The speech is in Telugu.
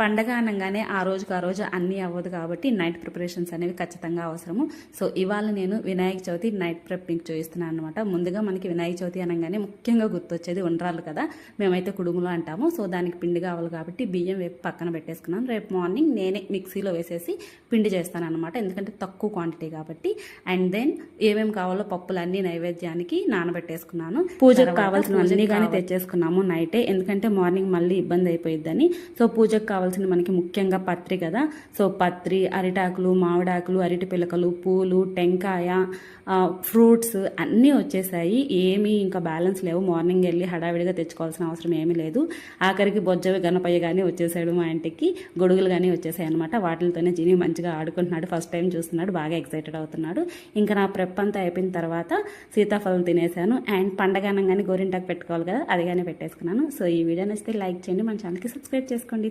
పండగ అనగానే ఆ రోజు అన్నీ అవ్వదు కాబట్టి నైట్ ప్రిపరేషన్స్ అనేవి ఖచ్చితంగా అవసరము. సో ఇవాళ నేను వినాయక చవితి నైట్ ప్రెప్ మీకు చూపిస్తున్నాను అనమాట. ముందుగా మనకి వినాయక చవితి అనగానే ముఖ్యంగా గుర్తొచ్చేది ఉండ్రాళ్ళు కదా, మేమైతే కుడుములు అంటాము. సో దానికి పిండి కావాలి కాబట్టి బియ్యం వేపు పక్కన పెట్టేసుకున్నాను. రేపు మార్నింగ్ నేనే మిక్సీలో వేసేసి పిండి చేస్తాను అనమాట, ఎందుకంటే తక్కువ క్వాంటిటీ కాబట్టి. అండ్ దెన్ ఏమేమి కావాలో పప్పులన్నీ నైవేద్యానికి నానబెట్టేసుకున్నాను. పూజకు కావాల్సినవన్నీ కానీ తెచ్చేసుకున్నాము నైటే, ఎందుకంటే మార్నింగ్ మళ్ళీ ఇబ్బంది అయిపోయిద్దని. సో పూజకు కావాల్సిన మనకి ముఖ్యంగా పత్రి కదా, సో పత్రి, అరిటాకులు, మామిడాకులు, అరటి పిలకలు, పూలు, టెంకాయ, ఫ్రూట్స్ అన్నీ వచ్చేసాయి. ఏమీ ఇంకా బ్యాలెన్స్ లేవు. మార్నింగ్ వెళ్ళి హడావిడిగా తెచ్చుకోవాల్సిన అవసరం ఏమీ లేదు. ఆఖరికి బొజ్జవి గణపయ్య కానీ వచ్చేసాడు మా ఇంటికి, గొడుగులు కానీ వచ్చేసాయి అనమాట. వాటితోనే జీని మంచిగా ఆడుకుంటున్నాడు, ఫస్ట్ టైం చూస్తున్నాడు, బాగా ఎక్సైటెడ్ అవుతున్నాడు. ఇంకా నా ప్రెప్ అంతా అయిపోయిన తర్వాత సీతాఫలం తినేసాను. అండ్ పండగ అనగానే గోరింటాకు పెట్టుకోవాలి కదా, అది కానీ పెట్టేసుకున్నాను. సో ఈ వీడియో నచ్చితే లైక్ చేయండి, మన ఛానల్కి సబ్స్క్రైబ్ చేసుకోండి.